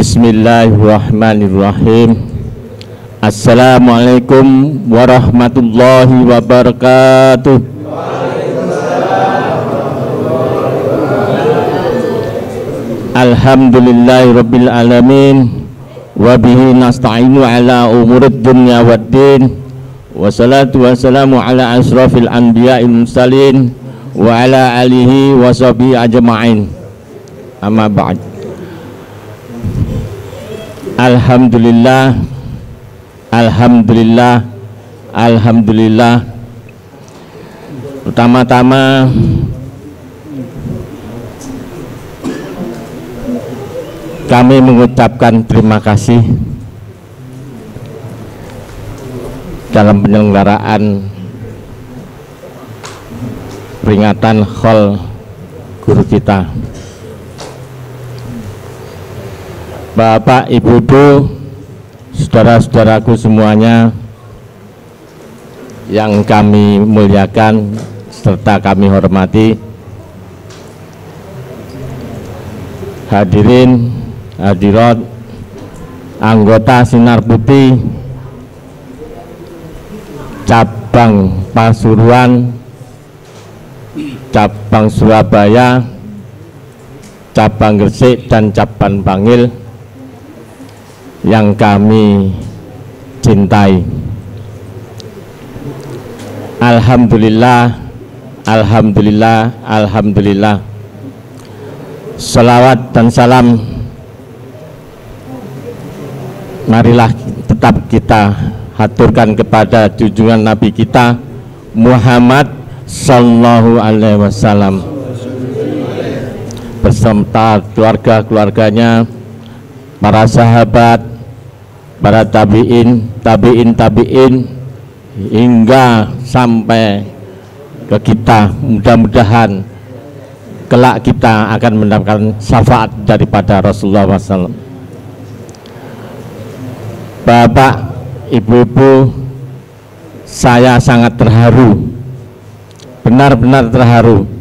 Bismillahirrahmanirrahim. Assalamualaikum warahmatullahi wabarakatuh. Alhamdulillahirabbil alamin wa bihi nasta'inu ala umurid dunya waddin. Wassalatu wassalamu ala asrafil anbiya'il mursalin wa ala alihi wa sahbihi ajma'in. Amma ba'd. Alhamdulillah, alhamdulillah, alhamdulillah. Pertama-tama kami mengucapkan terima kasih dalam penyelenggaraan peringatan Haul guru kita. Bapak, Ibu, saudara-saudaraku semuanya yang kami muliakan serta kami hormati, hadirin, hadirat, anggota Sinar Putih cabang Pasuruan, cabang Surabaya, cabang Gresik dan cabang Bangil yang kami cintai. Alhamdulillah, alhamdulillah, alhamdulillah. Salawat dan salam marilah tetap kita haturkan kepada junjungan Nabi kita Muhammad sallallahu alaihi wasallam beserta keluarga-keluarganya, para sahabat, para tabi'in, tabi'in hingga sampai ke kita. Mudah-mudahan kelak kita akan mendapatkan syafaat daripada Rasulullah SAW. Bapak, Ibu-ibu, saya sangat terharu, benar-benar terharu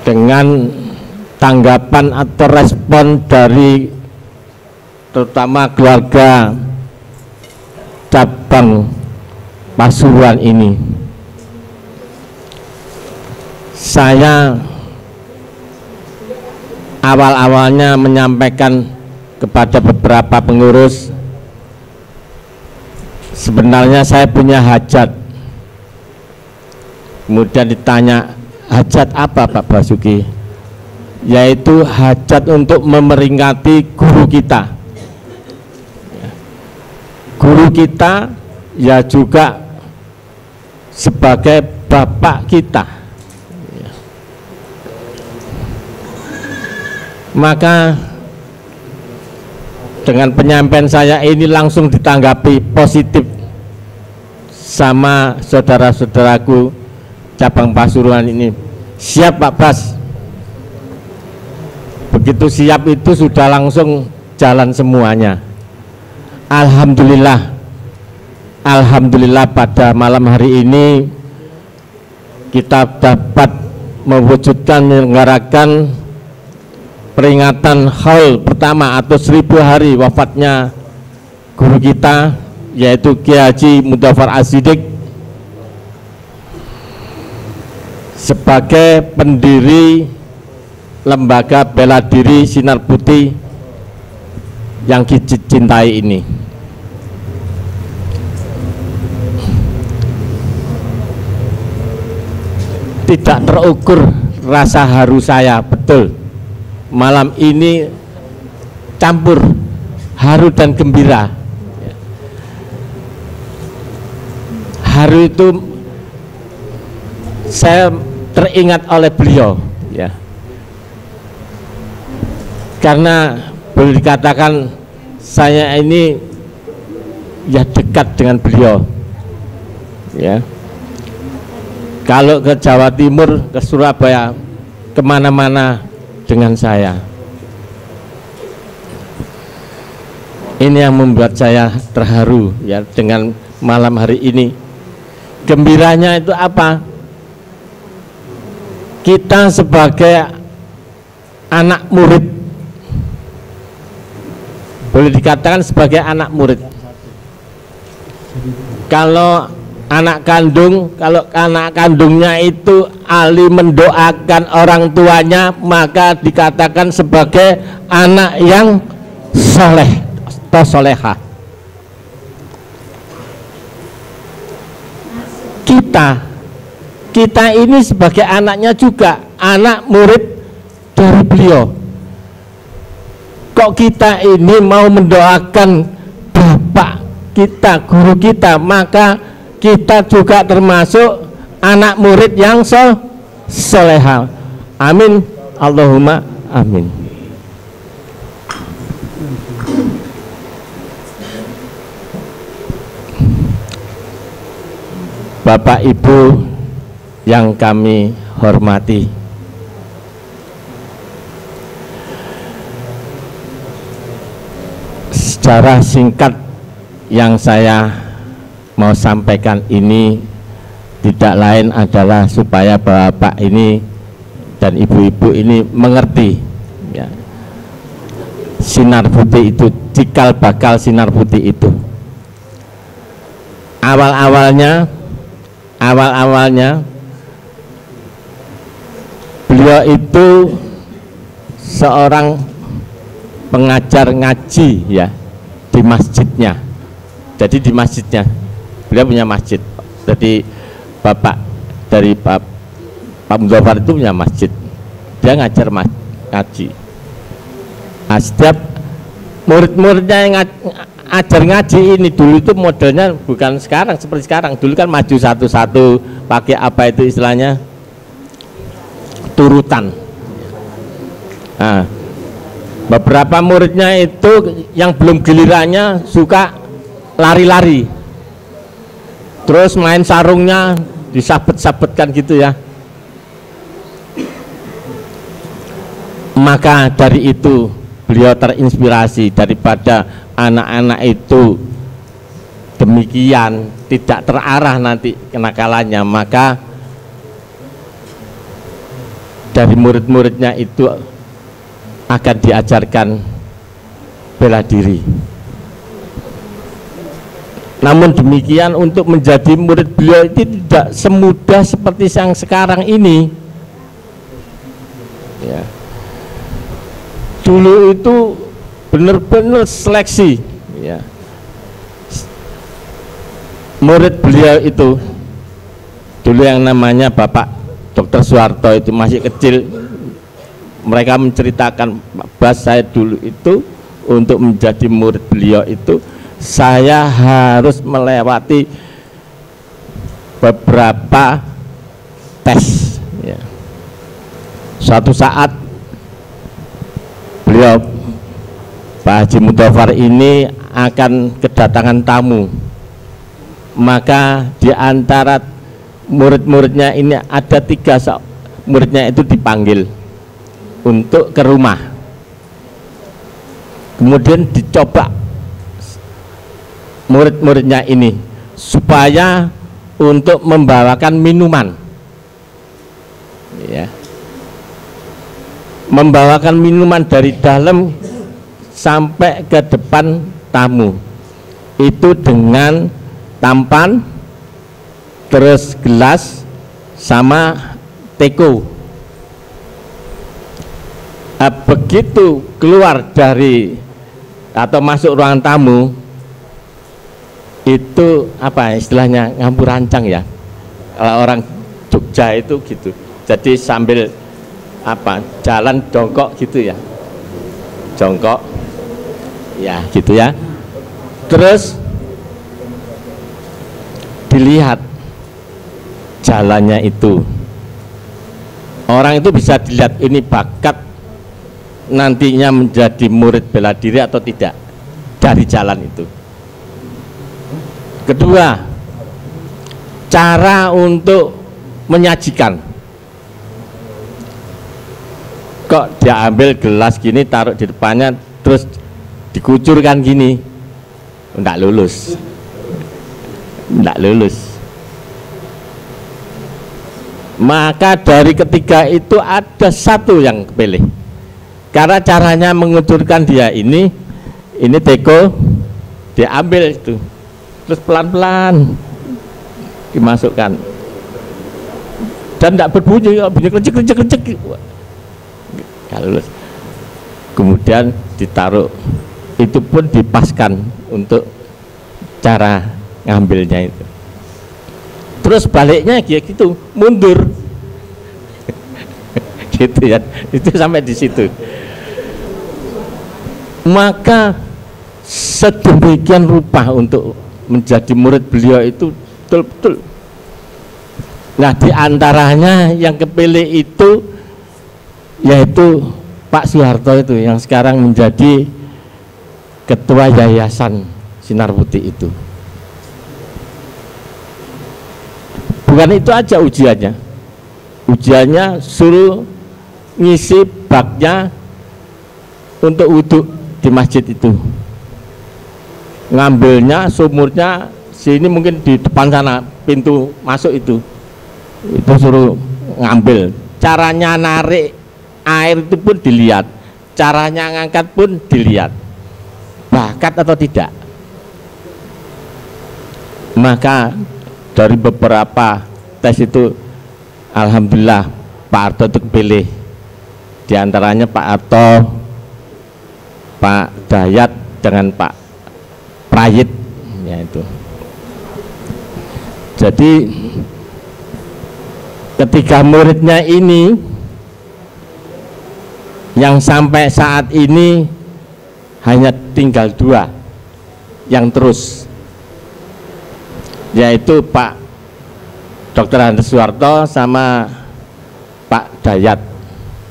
dengan tanggapan atau respon dari terutama keluarga cabang Pasuruan ini. Saya awal-awalnya menyampaikan kepada beberapa pengurus, sebenarnya saya punya hajat. Kemudian ditanya, hajat apa Pak Basuki? Yaitu hajat untuk memeringati guru kita. Guru kita ya juga sebagai bapak kita. Maka dengan penyampaian saya ini langsung ditanggapi positif sama saudara-saudaraku cabang Pasuruan ini. Siap Pak Bas. Begitu siap itu sudah langsung jalan semuanya. Alhamdulillah, alhamdulillah pada malam hari ini kita dapat mewujudkan menyelenggarakan peringatan haul pertama atau 1000 hari wafatnya guru kita, yaitu Kiai Haji Mudzaffar As-Siddiq, sebagai pendiri lembaga bela diri Sinar Putih yang kita cintai ini. Tidak terukur rasa haru saya, betul. Malam ini campur haru dan gembira. Haru itu saya teringat oleh beliau, ya. Karena boleh dikatakan saya ini ya dekat dengan beliau, ya. Kalau ke Jawa Timur, ke Surabaya, kemana-mana dengan saya. Ini yang membuat saya terharu, ya, dengan malam hari ini. Gembiranya itu apa? kita sebagai anak murid, boleh dikatakan sebagai anak murid. Kalau anak kandungnya itu ahli mendoakan orang tuanya, maka dikatakan sebagai anak yang soleh atau solehah. Kita ini sebagai anaknya juga anak murid dari beliau. Kok kita ini mau mendoakan bapak kita, guru kita, maka kita juga termasuk anak murid yang solehah. Amin, Allahumma amin. Bapak Ibu yang kami hormati, secara singkat yang saya mau sampaikan ini tidak lain adalah supaya bapak ini dan ibu-ibu ini mengerti, ya, sinar putih itu, cikal bakal sinar putih itu. Awal-awalnya beliau itu seorang pengajar ngaji, ya, di masjidnya. Jadi di masjidnya beliau punya masjid. Jadi bapak dari Pak Mudhafar itu punya masjid, dia ngajar ngaji. Nah, setiap murid-muridnya yang ajar ngaji ini dulu itu modelnya bukan sekarang seperti sekarang. Dulu kan maju satu-satu, pakai apa itu istilahnya, turutan. Nah, beberapa muridnya itu yang belum gilirannya suka lari-lari, terus main sarungnya disabet-sabetkan gitu, ya. Maka dari itu beliau terinspirasi, daripada anak-anak itu demikian tidak terarah nanti kenakalannya, maka dari murid-muridnya itu akan diajarkan bela diri. Namun demikian, untuk menjadi murid beliau itu tidak semudah seperti yang sekarang ini, ya. Dulu itu benar-benar seleksi, ya. Murid beliau itu dulu yang namanya Bapak Dr. Soeharto itu masih kecil, mereka menceritakan, Bas, saya dulu itu untuk menjadi murid beliau itu saya harus melewati beberapa tes, ya. Suatu saat beliau, Pak Haji Mudhafar ini akan kedatangan tamu, maka di antara murid-muridnya ini ada 3 muridnya itu dipanggil untuk ke rumah, kemudian dicoba murid-muridnya ini supaya untuk membawakan minuman, ya, membawakan minuman dari dalam sampai ke depan tamu itu dengan tampan, terus gelas sama teko. Begitu keluar dari atau masuk ruangan tamu itu apa istilahnya, ngampur rancang, ya, kalau orang Jogja itu gitu. Jadi sambil apa, jalan jongkok gitu, ya, jongkok, ya, gitu, ya. Terus dilihat jalannya itu, orang itu bisa dilihat ini bakat nantinya menjadi murid bela diri atau tidak dari jalan itu. Kedua, cara untuk menyajikan. Kok dia ambil gelas gini, taruh di depannya, terus dikucurkan gini, enggak lulus, enggak lulus. Maka dari ketiga itu ada satu yang kepilih. Karena caranya mengucurkan dia ini teko diambil itu, terus pelan-pelan dimasukkan dan tidak berbunyi, bunyi kecek. Kemudian ditaruh, itu pun dipaskan untuk cara ngambilnya itu. Terus baliknya gitu, mundur. Gitu ya, itu sampai di situ. Maka sedemikian rupa untuk menjadi murid beliau itu betul-betul. Nah, diantaranya yang kepilih itu yaitu Pak Soeharto itu yang sekarang menjadi ketua Yayasan Sinar Putih itu. Bukan itu aja ujiannya. Ujiannya suruh ngisi baknya untuk wudhu di masjid itu. Ngambilnya sumurnya sini, mungkin di depan sana pintu masuk itu suruh ngambil. Caranya narik air itu pun dilihat, caranya ngangkat pun dilihat, bakat atau tidak. Maka dari beberapa tes itu alhamdulillah Pak Harto itu kepilih. Di antaranya Pak Harto, Pak Dayat dengan Pak Prayit, ya itu. Jadi ketiga muridnya ini yang sampai saat ini hanya tinggal dua yang terus, yaitu Pak Dr. Andres Soeharto sama Pak Dayat,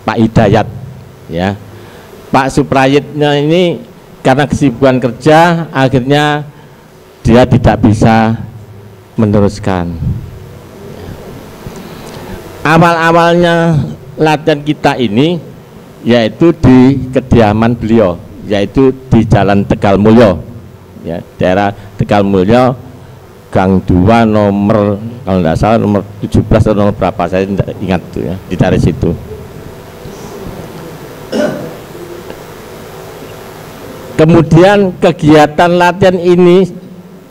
Pak Hidayat, ya. Pak Suprayitnya ini karena kesibukan kerja akhirnya dia tidak bisa meneruskan. Awal-awalnya latihan kita ini yaitu di kediaman beliau, yaitu di Jalan Tegal Mulyo, ya, daerah Tegal Mulyo, Gang 2 nomor, kalau tidak salah nomor 17 atau nomor berapa, saya tidak ingat tuh, ya, di daerah situ. Kemudian kegiatan latihan ini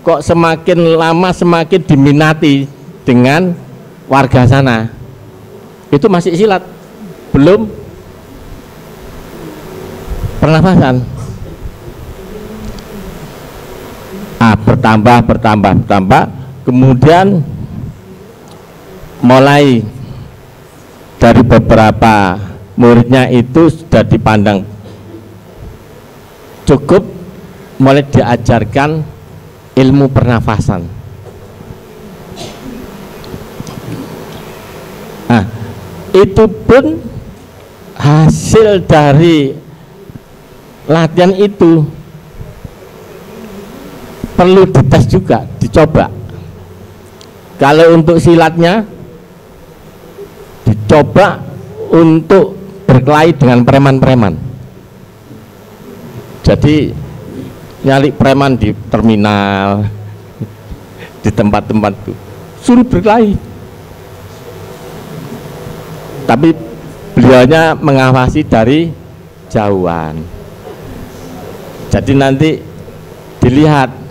kok semakin lama semakin diminati dengan warga sana. Itu masih silat, belum pernafasan. Bertambah, kemudian mulai dari beberapa muridnya itu sudah dipandang cukup, mulai diajarkan ilmu pernafasan. Nah, itu pun hasil dari latihan itu perlu dites juga, dicoba. Kalau untuk silatnya dicoba untuk berkelahi dengan preman-preman. Jadi nyari preman di terminal, di tempat-tempat itu suruh berkelahi. Tapi beliaunya mengawasi dari jauhan. Jadi nanti dilihat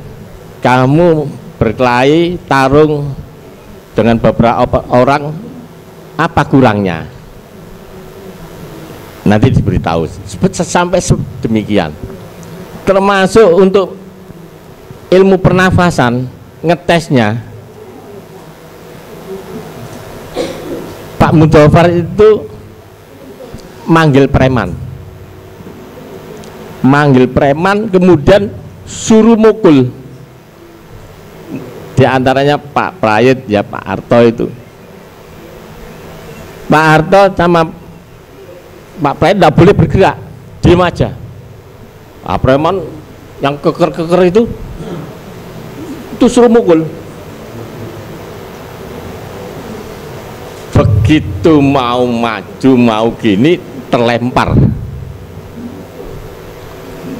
kamu berkelahi tarung dengan beberapa orang, apa kurangnya, nanti diberitahu sampai demikian. Termasuk untuk ilmu pernafasan, ngetesnya Pak Mudofar itu manggil preman, kemudian suruh mukul. Di antaranya Pak Prayit, ya Pak Harto itu. Pak Harto sama Pak Prayit tidak boleh bergerak, diam aja. Pak preman yang keker-keker itu suruh mukul. Begitu mau maju, mau gini, terlempar.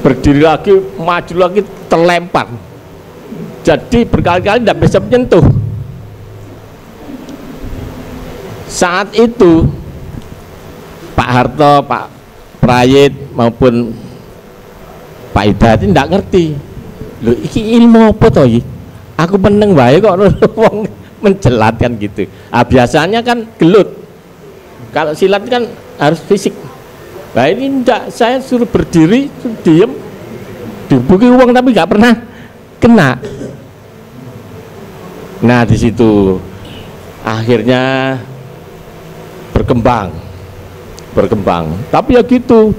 Berdiri lagi, maju lagi, terlempar. Jadi berkali-kali tidak bisa menyentuh. Saat itu Pak Harto, Pak Prayit maupun Pak Hidayat tidak ngerti. Loh, iki ilmu apa toh? Aku meneng wae kok wong mencelat kan gitu. Biasanya kan gelut. Kalau silat kan harus fisik. Nah ini enggak, saya suruh berdiri, suruh diem, dibuki uang tapi nggak pernah kena. Nah di situ akhirnya berkembang. Tapi ya gitu,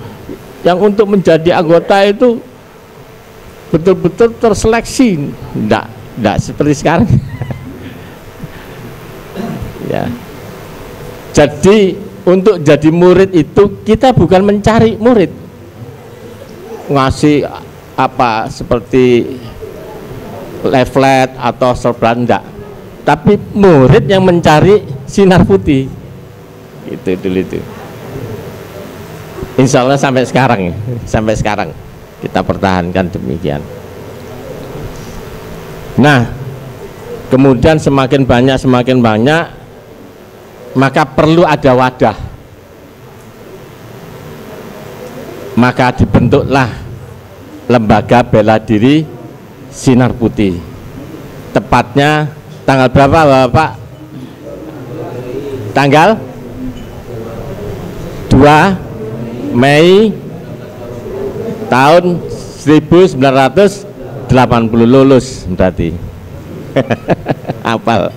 yang untuk menjadi anggota itu betul-betul terseleksi, enggak seperti sekarang. Ya. Jadi untuk jadi murid itu kita bukan mencari murid, ngasih apa seperti leaflet atau serban, enggak, tapi murid yang mencari sinar putih. Itu dulu itu. Insya Allah sampai sekarang kita pertahankan demikian. Nah, kemudian semakin banyak maka perlu ada wadah, maka dibentuklah lembaga bela diri Sinar Putih. Tepatnya tanggal berapa Bapak? Tanggal 2 Mei tahun 1980 lulus berarti. Hafal.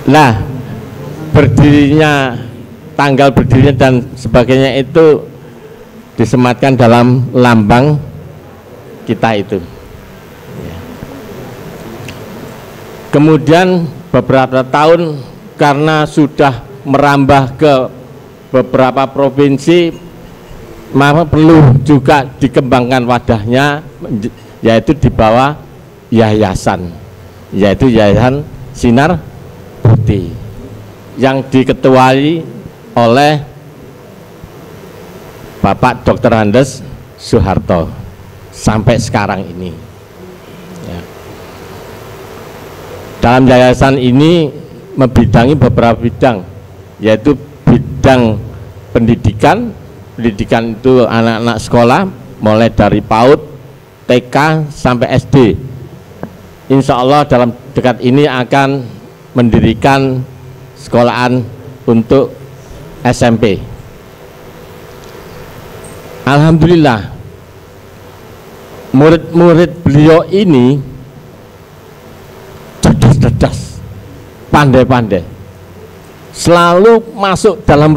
Nah, tanggal berdirinya dan sebagainya itu disematkan dalam lambang kita itu. Kemudian beberapa tahun karena sudah merambah ke beberapa provinsi, maka perlu juga dikembangkan wadahnya, yaitu di bawah yayasan, yaitu Yayasan Sinar Putih yang diketuai oleh Bapak Dr. Andes Soeharto sampai sekarang ini. Ya. Dalam yayasan ini membidangi beberapa bidang, yaitu bidang pendidikan itu anak-anak sekolah mulai dari PAUD, TK sampai SD. Insya Allah dalam dekat ini akan mendirikan sekolahan untuk SMP. Alhamdulillah, murid-murid beliau ini cerdas, pandai-pandai, selalu masuk dalam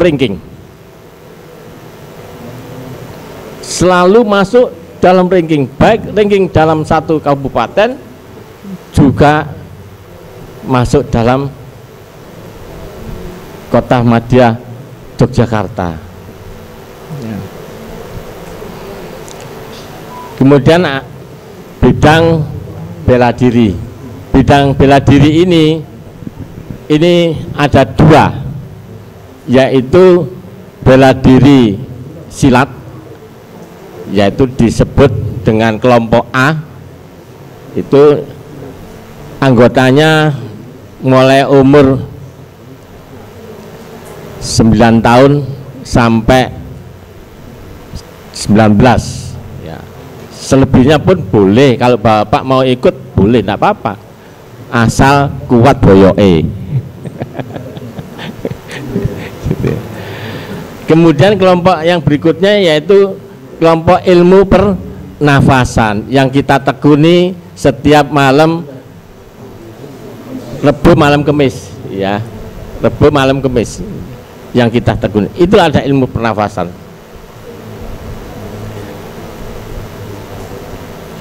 ranking, baik ranking dalam satu kabupaten, juga masuk dalam kota madya Yogyakarta. Ya. Kemudian bidang bela diri ini ada dua, yaitu bela diri silat, yaitu disebut dengan kelompok A, itu anggotanya mulai umur 9 tahun sampai 19 ya. Selebihnya pun boleh, kalau Bapak mau ikut boleh, tidak apa-apa, asal kuat boyoke. Kemudian kelompok yang berikutnya yaitu kelompok ilmu pernafasan yang kita tekuni setiap malam Rebu malam Kemis, ya, Rebu malam Kemis yang kita tekuni. Itu ada ilmu pernafasan.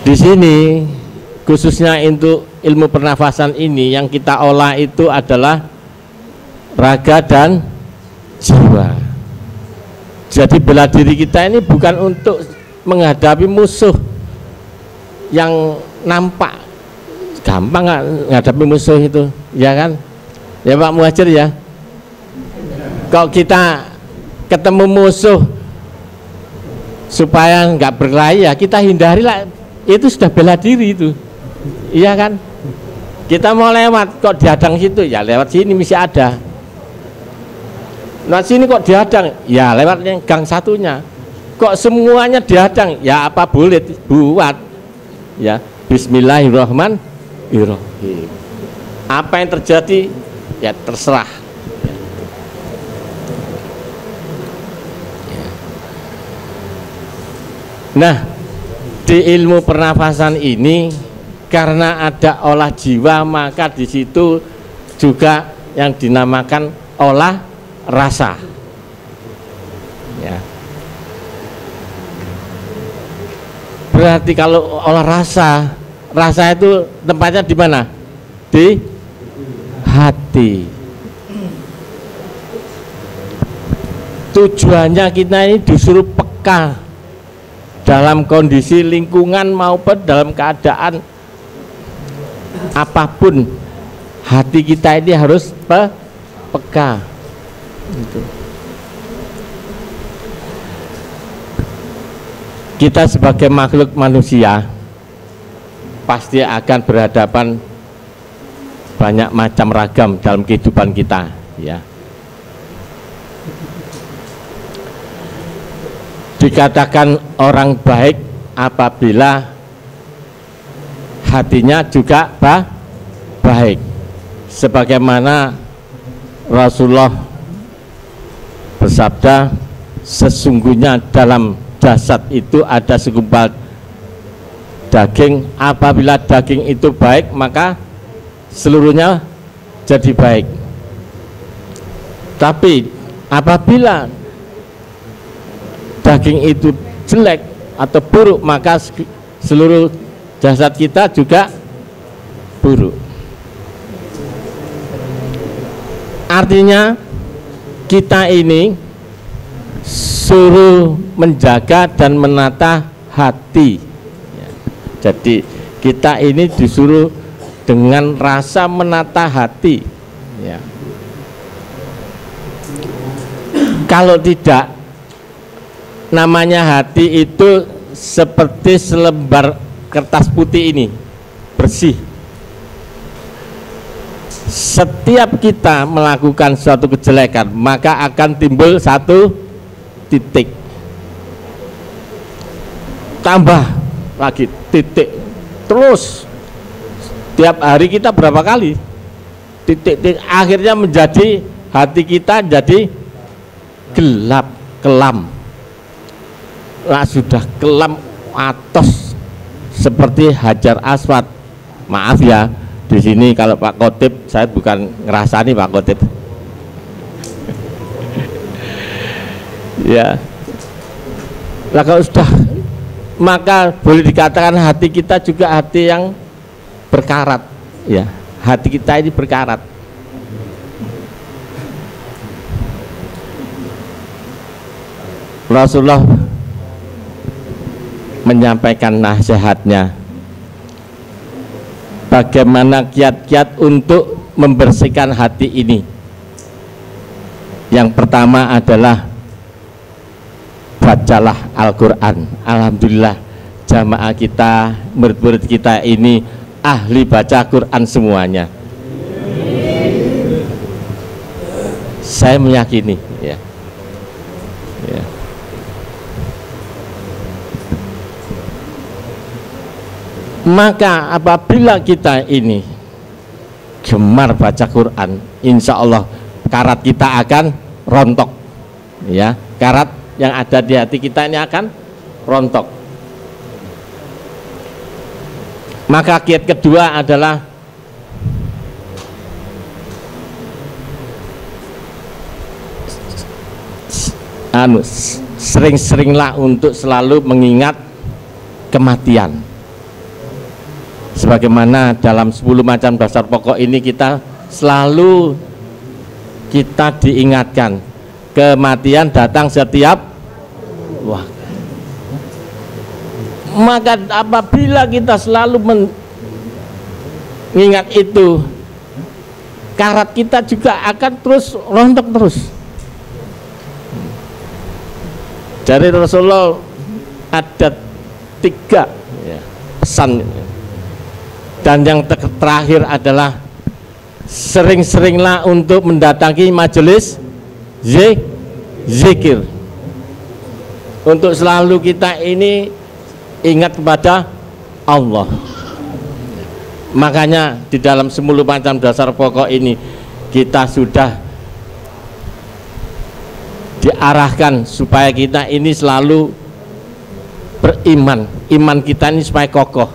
Di sini khususnya untuk ilmu pernafasan ini yang kita olah itu adalah raga dan jiwa. Jadi bela diri kita ini bukan untuk menghadapi musuh yang nampak. Gampang nggak menghadapi musuh itu, ya kan? Ya Pak Muhajir ya. Kalau kita ketemu musuh supaya nggak berkelahi, ya kita hindari lah. Itu sudah bela diri itu, iya kan? Kita mau lewat kok dihadang situ, ya lewat sini masih ada. Nah sini kok dihadang, ya lewat yang gang satunya. Kok semuanya dihadang, ya apa boleh buat. Ya, Bismillahirrahmanirrahim. Apa yang terjadi ya terserah. Nah, di ilmu pernafasan ini karena ada olah jiwa, maka di situ juga yang dinamakan olah rasa. Ya. Berarti kalau olah rasa, rasa itu tempatnya di mana? Di hati. Tujuannya kita ini disuruh peka dalam kondisi lingkungan maupun dalam keadaan apapun, hati kita ini harus peka. Kita sebagai makhluk manusia pasti akan berhadapan banyak macam ragam dalam kehidupan kita, ya. Dikatakan orang baik apabila hatinya juga baik, sebagaimana Rasulullah bersabda, sesungguhnya dalam jasad itu ada segumpal daging, apabila daging itu baik maka seluruhnya jadi baik, tapi apabila daging itu jelek atau buruk maka seluruh jasad kita juga buruk. Artinya kita ini suruh menjaga dan menata hati. Jadi kita ini disuruh dengan rasa menata hati, ya. Kalau tidak, namanya hati itu seperti selembar kertas putih ini, bersih. Setiap kita melakukan suatu kejelekan maka akan timbul satu titik, tambah lagi titik, terus tiap hari kita berapa kali titik, akhirnya menjadi hati kita jadi gelap, kelam. Lah sudah kelam atos seperti hajar aswad. Maaf ya, di sini kalau Pak Khotib, saya bukan ngerasani Pak Khotib. Ya. Lah kalau sudah, maka boleh dikatakan hati kita juga hati yang berkarat, ya. Hati kita ini berkarat. Rasulullah menyampaikan nasihatnya, bagaimana kiat-kiat untuk membersihkan hati ini. Yang pertama adalah bacalah Al-Quran. Alhamdulillah jamaah kita, murid-murid kita ini ahli baca Quran semuanya. Saya meyakini, ya. Ya. Maka apabila kita ini gemar baca Quran, insya Allah karat kita akan rontok, ya. Karat yang ada di hati kita ini akan rontok. Maka kiat kedua adalah sering-seringlah untuk selalu mengingat kematian. Sebagaimana dalam 10 macam dasar pokok ini kita selalu diingatkan, kematian datang setiap waktu. Maka apabila kita selalu mengingat itu, karat kita juga akan terus rontok terus. Dari Rasulullah ada 3 pesan. Dan yang terakhir adalah sering-seringlah untuk mendatangi majelis zikir, untuk selalu kita ini ingat kepada Allah. Makanya di dalam 10 macam dasar pokok ini kita sudah diarahkan supaya kita ini selalu beriman, iman kita ini supaya kokoh.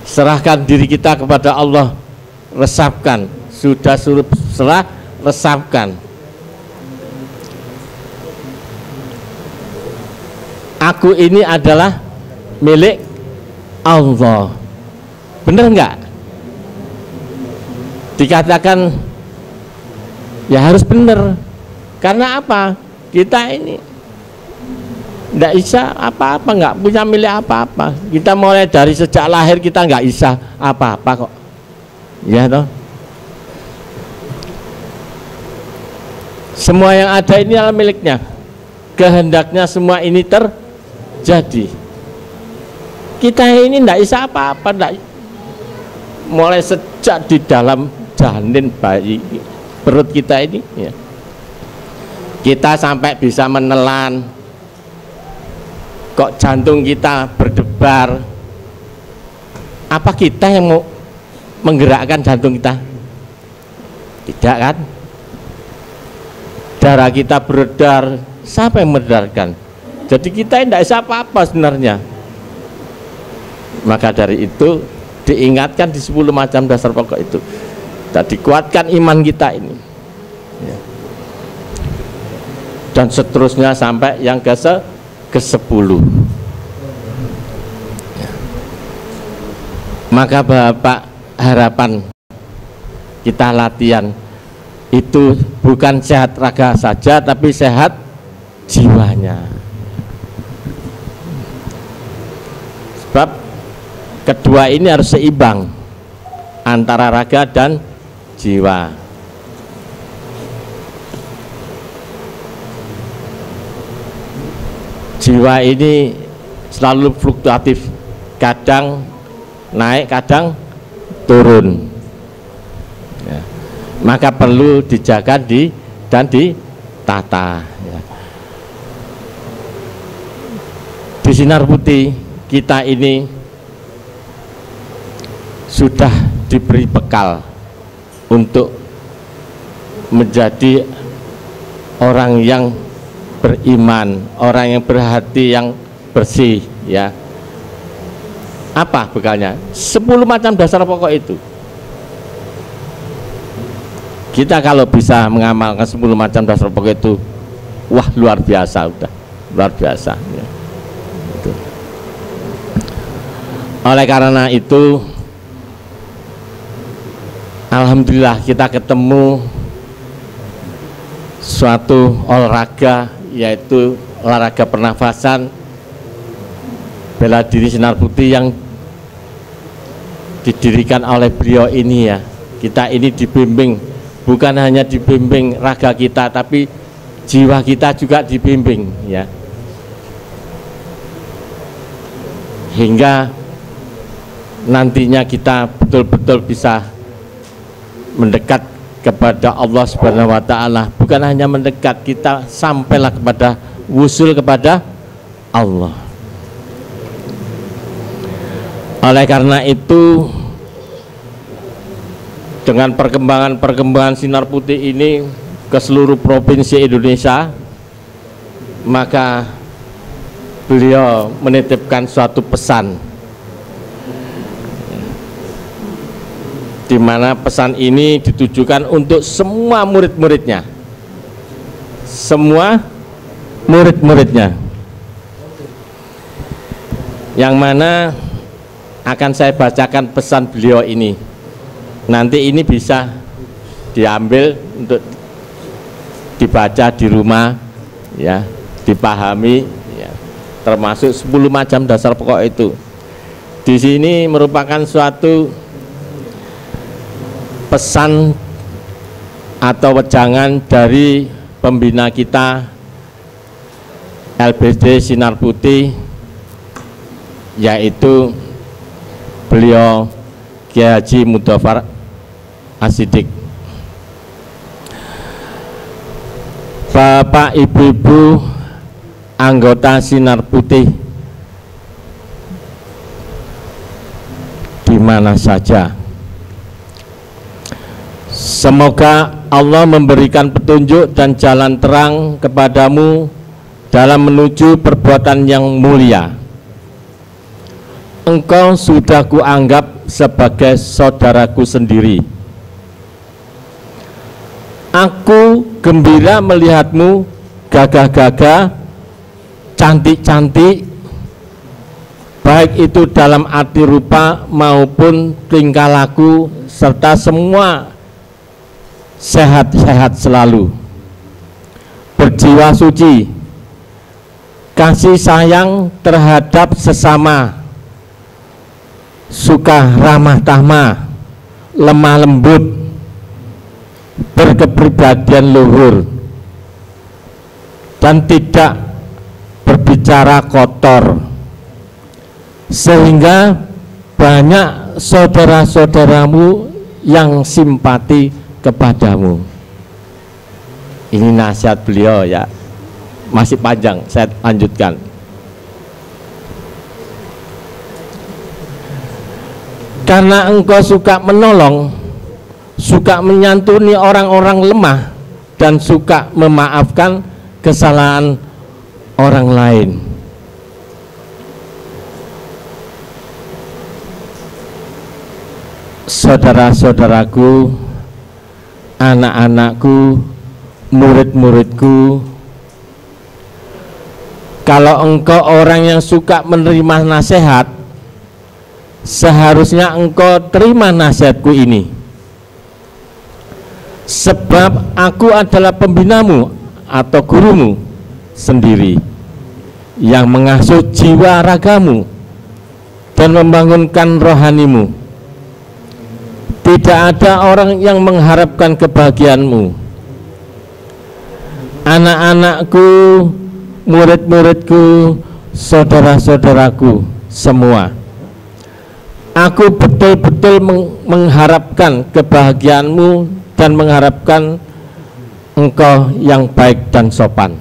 Serahkan diri kita kepada Allah, resapkan, sudah serah, resapkan. Aku ini adalah milik Allah. Bener enggak? Dikatakan ya harus bener. Karena apa? Kita ini enggak bisa apa-apa, enggak punya milik apa-apa. Kita mulai dari sejak lahir kita enggak bisa apa-apa kok. Ya toh? Semua yang ada ini adalah miliknya. Kehendaknya semua ini terjadi. Kita ini enggak bisa apa-apa, enggak. Mulai sejak di dalam janin bayi perut kita ini ya. Kita sampai bisa menelan, kok jantung kita berdebar. Apa kita yang mau menggerakkan jantung kita? Tidak kan? Darah kita beredar, siapa yang meredarkan? Jadi kita tidak bisa apa-apa sebenarnya. Maka dari itu diingatkan di 10 macam dasar pokok itu, dan dikuatkan iman kita ini ya. Dan seterusnya sampai yang ke-10 ya. Maka Bapak, harapan kita latihan itu bukan sehat raga saja, tapi sehat jiwanya. Sebab kedua ini harus seimbang antara raga dan jiwa. Jiwa ini selalu fluktuatif, kadang naik, kadang turun ya. Maka perlu dijaga dan ditata ya. Di Sinar Putih kita ini sudah diberi bekal untuk menjadi orang yang beriman, orang yang berhati yang bersih ya. Apa bekalnya? 10 macam dasar pokok itu. Kita kalau bisa mengamalkan 10 macam dasar pokok itu, wah luar biasa, udah luar biasa ya. Itu. Oleh karena itu, alhamdulillah kita ketemu suatu olahraga, yaitu olahraga pernafasan bela diri Sinar Putih yang didirikan oleh beliau ini ya. Kita ini dibimbing, bukan hanya dibimbing raga kita, tapi jiwa kita juga dibimbing ya, hingga nantinya kita betul-betul bisa mendekat kepada Allah Subhanahu wa Ta'ala. Bukan hanya mendekat, kita sampailah kepada wusul kepada Allah. Oleh karena itu, dengan perkembangan Sinar Putih ini ke seluruh provinsi Indonesia, maka beliau menitipkan suatu pesan, di mana pesan ini ditujukan untuk semua murid-muridnya, semua murid-muridnya, yang mana akan saya bacakan pesan beliau ini. Nanti ini bisa diambil untuk dibaca di rumah ya, dipahami ya, termasuk 10 macam dasar pokok itu. Di sini merupakan suatu pesan atau wejangan dari pembina kita LBD Sinar Putih, yaitu beliau Kiai Haji Mudofar Asidik. Bapak Ibu-ibu anggota Sinar Putih di mana saja, semoga Allah memberikan petunjuk dan jalan terang kepadamu dalam menuju perbuatan yang mulia. Engkau sudah kuanggap sebagai saudaraku sendiri. Aku gembira melihatmu gagah-gagah, cantik-cantik, baik itu dalam arti rupa maupun tingkah laku, serta semua sehat-sehat selalu, berjiwa suci, kasih sayang terhadap sesama, suka ramah tamah, lemah lembut, berkepribadian luhur, dan tidak berbicara kotor, sehingga banyak saudara-saudaramu yang simpati kepadamu. Ini nasihat beliau ya, masih panjang, saya lanjutkan. Karena engkau suka menolong, suka menyantuni orang-orang lemah, dan suka memaafkan kesalahan orang lain. Saudara-saudaraku, anak-anakku, murid-muridku, kalau engkau orang yang suka menerima nasihat, seharusnya engkau terima nasihatku ini. Sebab aku adalah pembinamu atau gurumu sendiri, yang mengasuh jiwa ragamu dan membangunkan rohanimu. Tidak ada orang yang mengharapkan kebahagiaanmu. Anak-anakku, murid-muridku, saudara-saudaraku semua, aku betul-betul mengharapkan kebahagiaanmu dan mengharapkan engkau yang baik dan sopan.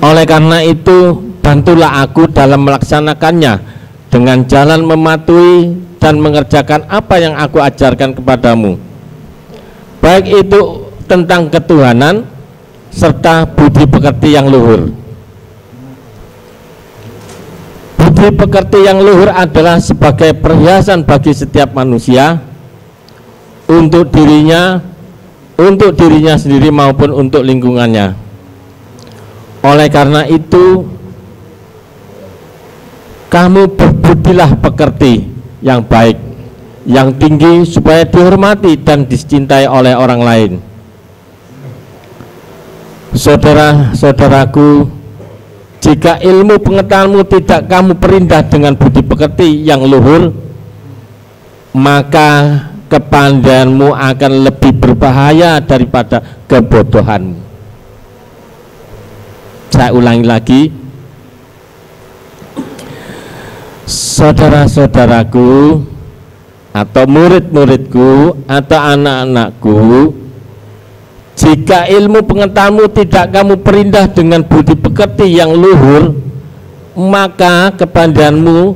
Oleh karena itu, bantulah aku dalam melaksanakannya dengan jalan mematuhi dan mengerjakan apa yang aku ajarkan kepadamu, baik itu tentang ketuhanan serta budi pekerti yang luhur. Budi pekerti yang luhur adalah sebagai perhiasan bagi setiap manusia, untuk dirinya sendiri maupun untuk lingkungannya. Oleh karena itu, kamu berbudilah pekerti yang baik, yang tinggi, supaya dihormati dan dicintai oleh orang lain. Saudara-saudaraku, jika ilmu pengetahuanmu tidak kamu perindah dengan budi pekerti yang luhur, maka kepandaianmu akan lebih berbahaya daripada kebodohanmu. Saya ulangi lagi, saudara-saudaraku atau murid-muridku atau anak-anakku, jika ilmu pengetahuanmu tidak kamu perindah dengan budi pekerti yang luhur, maka kepandaianmu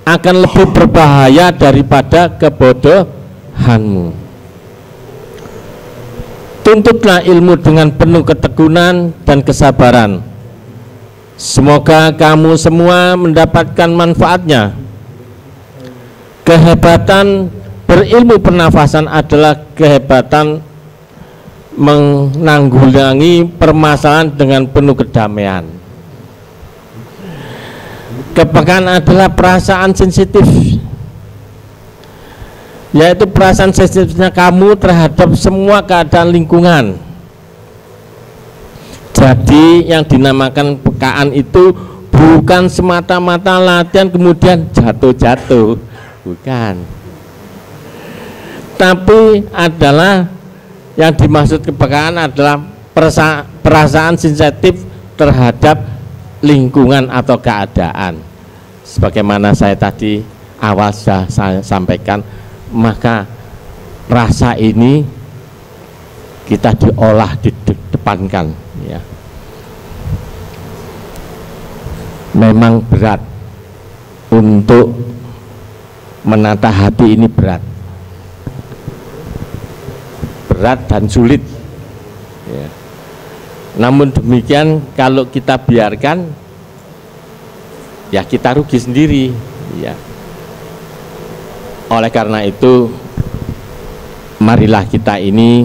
akan lebih berbahaya daripada kebodohanmu. Tuntutlah ilmu dengan penuh ketekunan dan kesabaran. Semoga kamu semua mendapatkan manfaatnya. Kehebatan berilmu pernafasan adalah kehebatan menanggulangi permasalahan dengan penuh kedamaian. Kepekaan adalah perasaan sensitif, yaitu perasaan sensitifnya kamu terhadap semua keadaan lingkungan. Jadi yang dinamakan pekaan itu bukan semata-mata latihan kemudian jatuh-jatuh, bukan, tapi adalah yang dimaksud kepekaan adalah perasaan sensitif terhadap lingkungan atau keadaan. sebagaimana saya tadi awal sudah saya sampaikan, maka rasa ini kita diolah, didepankan, ya. Memang berat untuk menata hati, ini berat dan sulit, ya. Namun demikian kalau kita biarkan, ya kita rugi sendiri, ya. Oleh karena itu, marilah kita ini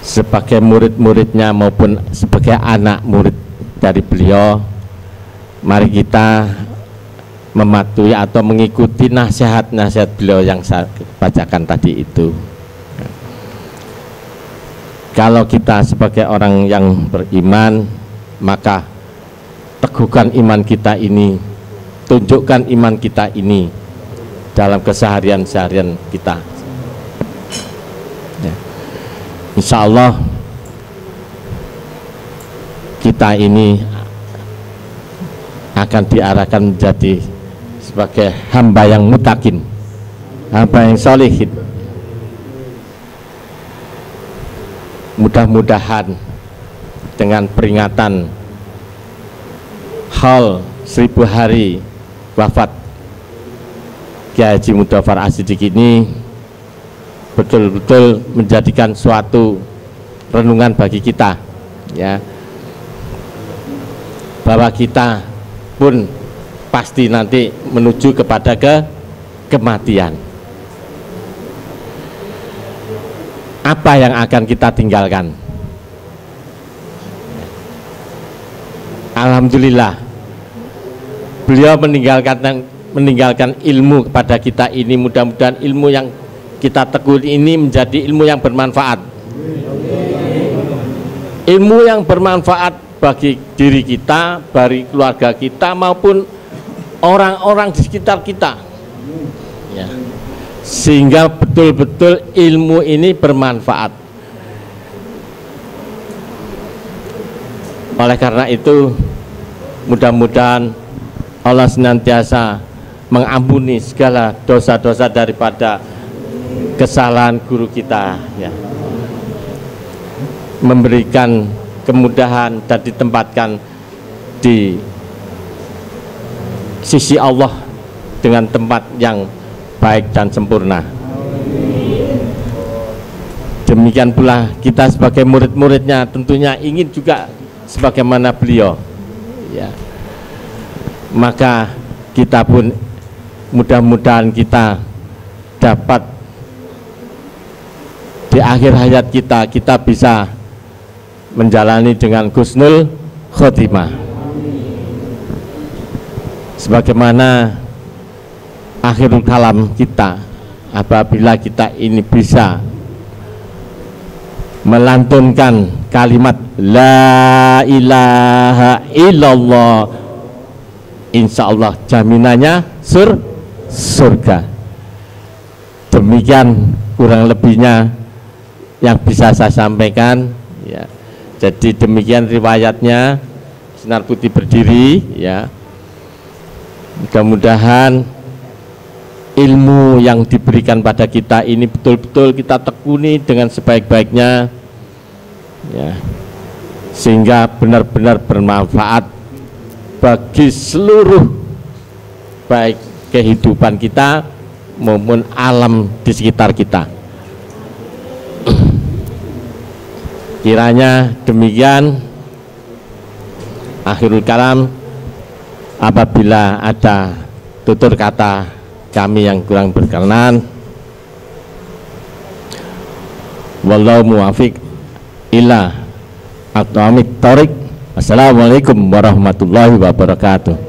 sebagai murid-muridnya maupun sebagai anak murid dari beliau, mari kita mematuhi atau mengikuti nasihat-nasihat beliau yang saya bacakan tadi itu. Kalau kita sebagai orang yang beriman, maka teguhkan iman kita ini, tunjukkan iman kita ini dalam keseharian-seharian kita, ya. Insya Allah kita ini akan diarahkan menjadi sebagai hamba yang mutakin, hamba yang solihin. Mudah-mudahan dengan peringatan haul 1000 hari wafat Kiai Haji Mudofar As-Siddiq ini betul-betul menjadikan suatu renungan bagi kita, ya, bahwa kita pun pasti nanti menuju kepada kematian. Apa yang akan kita tinggalkan? Alhamdulillah, beliau meninggalkan ilmu kepada kita ini. Mudah-mudahan ilmu yang kita tekuni ini menjadi ilmu yang bermanfaat, ilmu yang bermanfaat bagi diri kita, bagi keluarga kita maupun orang-orang di sekitar kita, ya. Sehingga betul-betul ilmu ini bermanfaat. Oleh karena itu, mudah-mudahan Allah senantiasa mengampuni segala dosa-dosa daripada kesalahan guru kita, ya, memberikan kemudahan dan ditempatkan di sisi Allah dengan tempat yang baik dan sempurna. Demikian pula kita sebagai murid-muridnya tentunya ingin juga sebagaimana beliau, ya. Maka kita pun mudah-mudahan kita dapat di akhir hayat kita bisa menjalani dengan husnul khotimah, sebagaimana akhirul kalam kita, apabila kita ini bisa melantunkan kalimat la ilaha illallah, insya Allah jaminannya surga. Demikian kurang lebihnya yang bisa saya sampaikan, ya. Jadi demikian riwayatnya Sinar Putih berdiri, ya. Mudah-mudahan ilmu yang diberikan pada kita ini betul-betul kita tekuni dengan sebaik-baiknya, ya, sehingga benar-benar bermanfaat bagi seluruh baik kehidupan kita maupun alam di sekitar kita. Kiranya demikian akhirul kalam. Apabila ada tutur kata kami yang kurang berkenan, wallahu muwafiq ila aqwamit thoriq. Assalamualaikum warahmatullahi wabarakatuh.